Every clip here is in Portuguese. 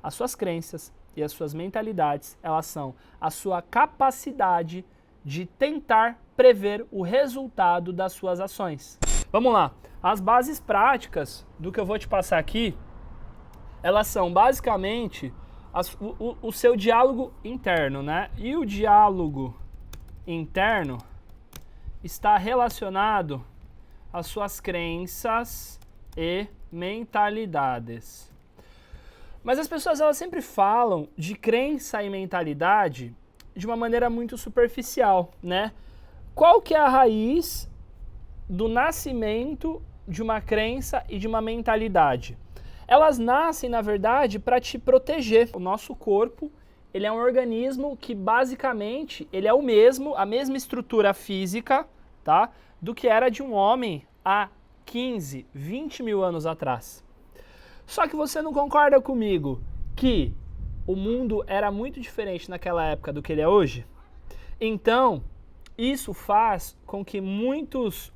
As suas crenças e as suas mentalidades, elas são a sua capacidade de tentar prever o resultado das suas ações. Vamos lá. As bases práticas do que eu vou te passar aqui, elas são basicamente o seu diálogo interno, né? E o diálogo interno está relacionado às suas crenças e mentalidades. Mas as pessoas elas sempre falam de crença e mentalidade de uma maneira muito superficial, né? Qual que é a raiz do nascimento de uma crença e de uma mentalidade? Elas nascem, na verdade, para te proteger. O nosso corpo, ele é um organismo que basicamente ele é a mesma estrutura física, tá? Do que era de um homem há 15, 20 mil anos atrás. Só que você não concorda comigo que o mundo era muito diferente naquela época do que ele é hoje? Então, isso faz com que muitos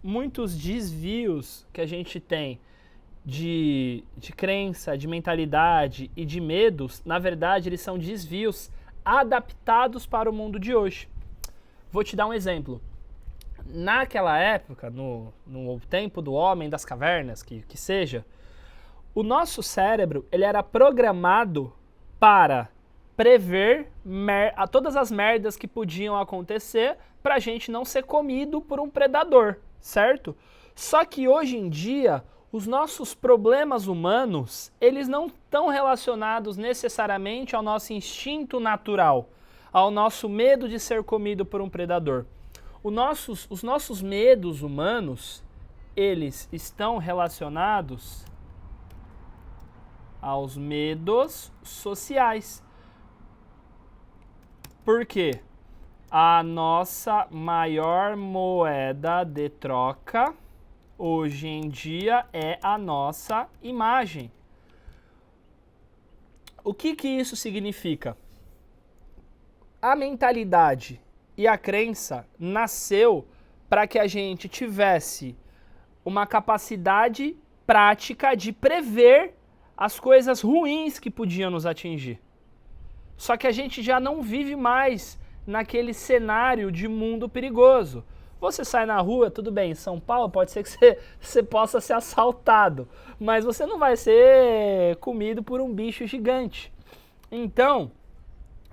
desvios que a gente tem de crença, de mentalidade e de medos, na verdade, eles são desvios adaptados para o mundo de hoje. Vou te dar um exemplo. Naquela época, no tempo do homem das cavernas, que seja, o nosso cérebro ele era programado para prever todas as merdas que podiam acontecer para a gente não ser comido por um predador, certo? Só que hoje em dia, os nossos problemas humanos, eles não estão relacionados necessariamente ao nosso instinto natural, ao nosso medo de ser comido por um predador. Os nossos medos humanos, eles estão relacionados aos medos sociais. Por quê? A nossa maior moeda de troca hoje em dia é a nossa imagem. O que isso significa? A mentalidade e a crença nasceu para que a gente tivesse uma capacidade prática de prever as coisas ruins que podiam nos atingir. Só que a gente já não vive mais naquele cenário de mundo perigoso. Você sai na rua, tudo bem, em São Paulo pode ser que você possa ser assaltado, mas você não vai ser comido por um bicho gigante. Então,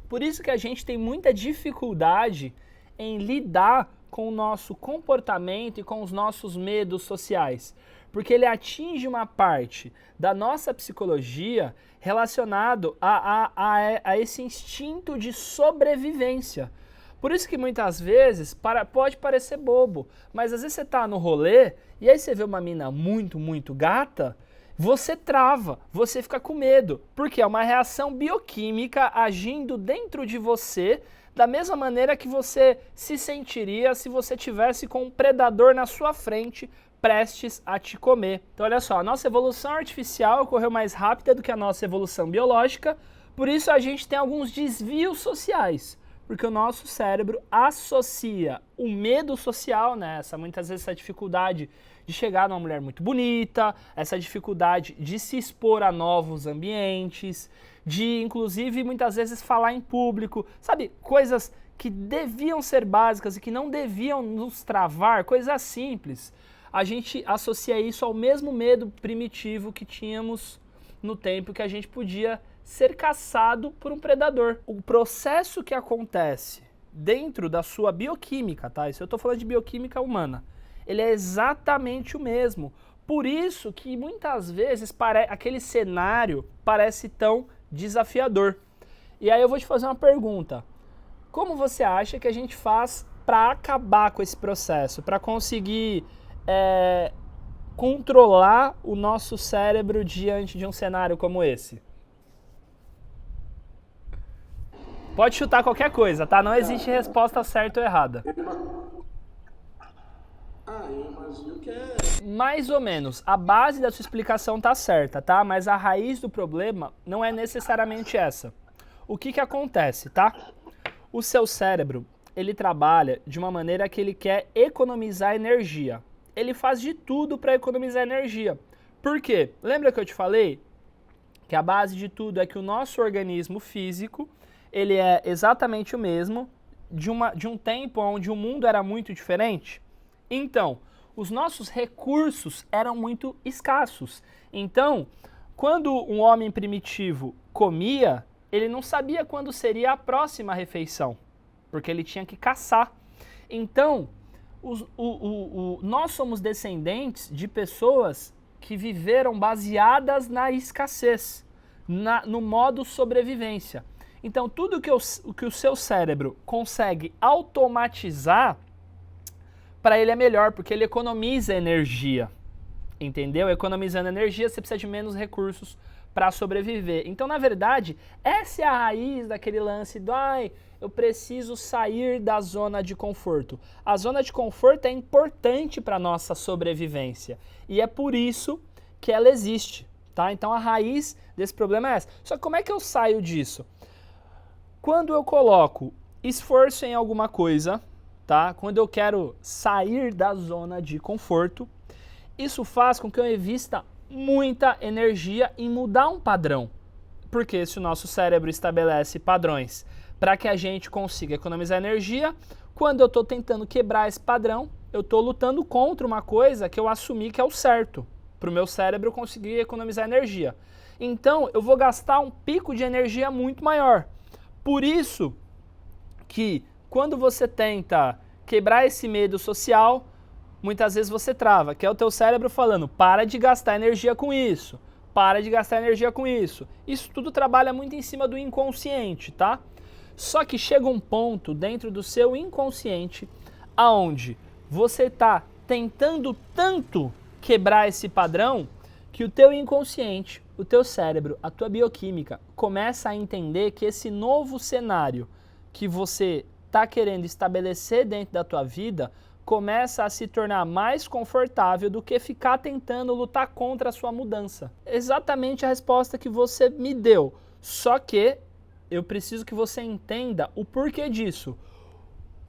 por isso que a gente tem muita dificuldade em lidar com o nosso comportamento e com os nossos medos sociais, porque ele atinge uma parte da nossa psicologia relacionado a esse instinto de sobrevivência. Por isso que muitas vezes pode parecer bobo, mas às vezes você tá no rolê e aí você vê uma mina muito gata, você trava, você fica com medo, porque é uma reação bioquímica agindo dentro de você da mesma maneira que você se sentiria se você tivesse com um predador na sua frente prestes a te comer. Então olha só, a nossa evolução artificial ocorreu mais rápida do que a nossa evolução biológica, por isso a gente tem alguns desvios sociais, porque o nosso cérebro associa o medo social, né, muitas vezes essa dificuldade de chegar numa mulher muito bonita, essa dificuldade de se expor a novos ambientes, de inclusive muitas vezes falar em público, sabe, coisas que deviam ser básicas e que não deviam nos travar, coisas simples. A gente associa isso ao mesmo medo primitivo que tínhamos no tempo que a gente podia ser caçado por um predador. O processo que acontece dentro da sua bioquímica, tá? Isso eu tô falando de bioquímica humana. Ele é exatamente o mesmo. Por isso que muitas vezes aquele cenário parece tão desafiador. E aí eu vou te fazer uma pergunta. Como você acha que a gente faz para acabar com esse processo? Para conseguir controlar o nosso cérebro diante de um cenário como esse? Pode chutar qualquer coisa, tá? Não existe resposta certa ou errada. Eu imagino que é... Mais ou menos. A base da sua explicação tá certa, tá? Mas a raiz do problema não é necessariamente essa. O que acontece, tá? O seu cérebro, ele trabalha de uma maneira que ele quer economizar energia. Ele faz de tudo para economizar energia. Por quê? Lembra que eu te falei que a base de tudo é que o nosso organismo físico, ele é exatamente o mesmo de um tempo onde o mundo era muito diferente. Então, os nossos recursos eram muito escassos. Então, quando um homem primitivo comia, ele não sabia quando seria a próxima refeição, porque ele tinha que caçar. Então, nós somos descendentes de pessoas que viveram baseadas na escassez, no modo sobrevivência. Então, tudo que o seu cérebro consegue automatizar, para ele é melhor, porque ele economiza energia, entendeu? Economizando energia, você precisa de menos recursos para sobreviver. Então, na verdade, essa é a raiz daquele lance do eu preciso sair da zona de conforto. A zona de conforto é importante para a nossa sobrevivência e é por isso que ela existe, tá? Então, a raiz desse problema é essa. Só que como é que eu saio disso? Quando eu coloco esforço em alguma coisa, tá? Quando eu quero sair da zona de conforto, isso faz com que eu invista muita energia em mudar um padrão. Porque se o nosso cérebro estabelece padrões para que a gente consiga economizar energia, quando eu estou tentando quebrar esse padrão, eu estou lutando contra uma coisa que eu assumi que é o certo, para o meu cérebro conseguir economizar energia. Então, eu vou gastar um pico de energia muito maior. Por isso que quando você tenta quebrar esse medo social, muitas vezes você trava, que é o teu cérebro falando, para de gastar energia com isso, para de gastar energia com isso. Isso tudo trabalha muito em cima do inconsciente, tá? Só que chega um ponto dentro do seu inconsciente aonde você está tentando tanto quebrar esse padrão que o teu inconsciente, o teu cérebro, a tua bioquímica começa a entender que esse novo cenário que você está querendo estabelecer dentro da tua vida começa a se tornar mais confortável do que ficar tentando lutar contra a sua mudança. Exatamente a resposta que você me deu. Só que eu preciso que você entenda o porquê disso.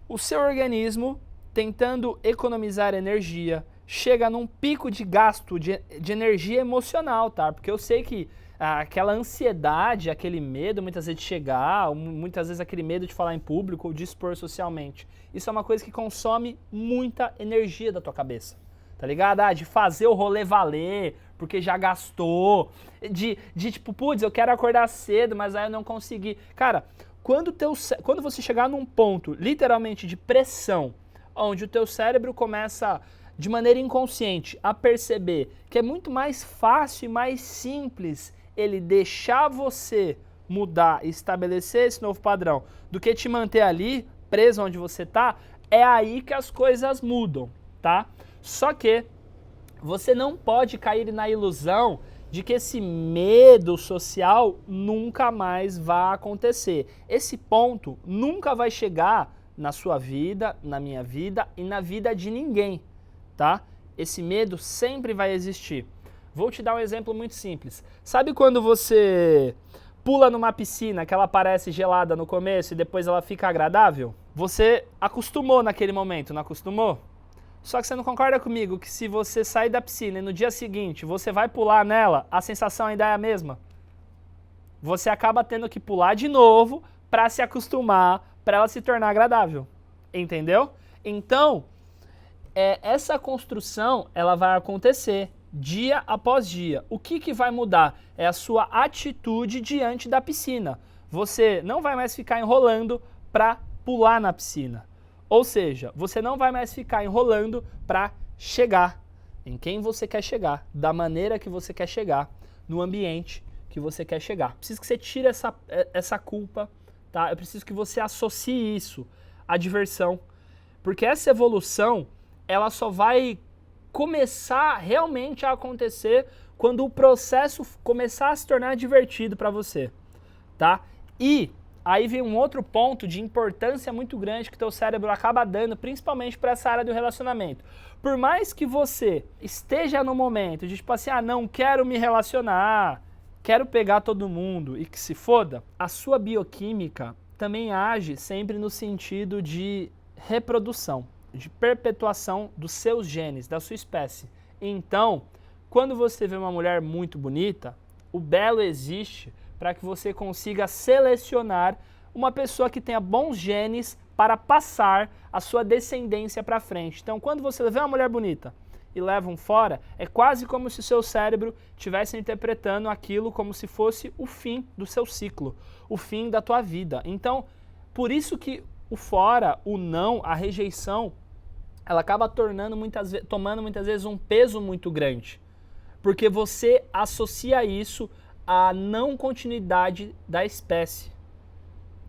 O seu organismo, tentando economizar energia, chega num pico de gasto de energia emocional, tá? Porque eu sei que aquela ansiedade, aquele medo muitas vezes de chegar, muitas vezes aquele medo de falar em público ou de expor socialmente. Isso é uma coisa que consome muita energia da tua cabeça, tá ligado? De fazer o rolê valer, porque já gastou, de tipo, putz, eu quero acordar cedo, mas aí eu não consegui. Cara, quando você chegar num ponto, literalmente, de pressão, onde o teu cérebro começa, de maneira inconsciente, a perceber que é muito mais fácil e mais simples ele deixar você mudar e estabelecer esse novo padrão do que te manter ali, preso onde você está, é aí que as coisas mudam, tá? Só que você não pode cair na ilusão de que esse medo social nunca mais vai acontecer. Esse ponto nunca vai chegar na sua vida, na minha vida e na vida de ninguém, tá? Esse medo sempre vai existir. Vou te dar um exemplo muito simples. Sabe quando você pula numa piscina que ela parece gelada no começo e depois ela fica agradável? Você acostumou naquele momento, não acostumou? Só que você não concorda comigo que se você sair da piscina e no dia seguinte você vai pular nela, a sensação ainda é a mesma? Você acaba tendo que pular de novo para se acostumar, para ela se tornar agradável. Entendeu? Então, essa construção ela vai acontecer dia após dia. O que vai mudar? É a sua atitude diante da piscina. Você não vai mais ficar enrolando para pular na piscina. Ou seja, você não vai mais ficar enrolando para chegar em quem você quer chegar, da maneira que você quer chegar, no ambiente que você quer chegar. Preciso que você tire essa culpa, tá? Eu preciso que você associe isso à diversão, porque essa evolução, ela só vai começar realmente a acontecer quando o processo começar a se tornar divertido para você, tá? E aí vem um outro ponto de importância muito grande que teu cérebro acaba dando, principalmente para essa área do relacionamento. Por mais que você esteja no momento de tipo assim, não quero me relacionar, quero pegar todo mundo e que se foda, a sua bioquímica também age sempre no sentido de reprodução, de perpetuação dos seus genes, da sua espécie. Então, quando você vê uma mulher muito bonita, O belo existe para que você consiga selecionar uma pessoa que tenha bons genes para passar a sua descendência para frente. Então, quando você vê uma mulher bonita e leva um fora, é quase como se o seu cérebro estivesse interpretando aquilo como se fosse o fim do seu ciclo, o fim da tua vida. Então, por isso que o fora, o não, a rejeição, ela acaba tomando muitas vezes um peso muito grande. Porque você associa isso à não continuidade da espécie.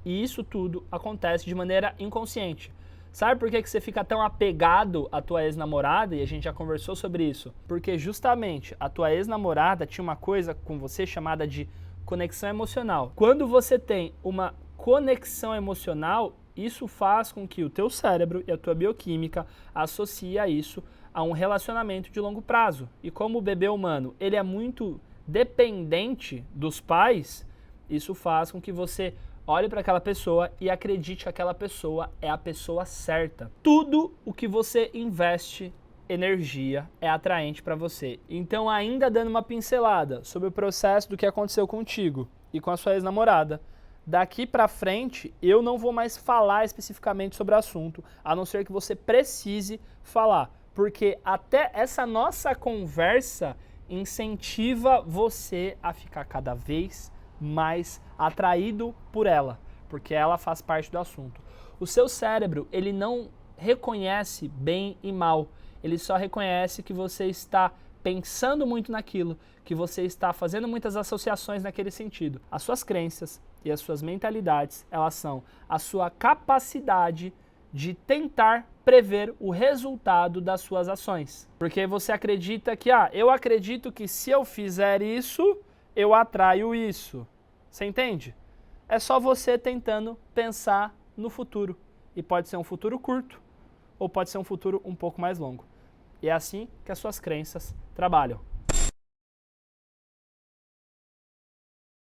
E isso tudo acontece de maneira inconsciente. Sabe por que você fica tão apegado à tua ex-namorada? E a gente já conversou sobre isso. Porque justamente a tua ex-namorada tinha uma coisa com você chamada de conexão emocional. Quando você tem uma conexão emocional, isso faz com que o teu cérebro e a tua bioquímica associe a isso a um relacionamento de longo prazo. E como o bebê humano ele é muito dependente dos pais, isso faz com que você olhe para aquela pessoa e acredite que aquela pessoa é a pessoa certa. Tudo o que você investe energia é atraente para você. Então, ainda dando uma pincelada sobre o processo do que aconteceu contigo e com a sua ex-namorada, daqui para frente eu não vou mais falar especificamente sobre o assunto, a não ser que você precise falar, porque até essa nossa conversa incentiva você a ficar cada vez mais atraído por ela, porque ela faz parte do assunto. O seu cérebro, ele não reconhece bem e mal, ele só reconhece que você está pensando muito naquilo, que você está fazendo muitas associações naquele sentido. As suas crenças e as suas mentalidades, elas são a sua capacidade de tentar prever o resultado das suas ações. Porque você acredita que, eu acredito que se eu fizer isso, eu atraio isso. Você entende? É só você tentando pensar no futuro. E pode ser um futuro curto, ou pode ser um futuro um pouco mais longo. E é assim que as suas crenças trabalham.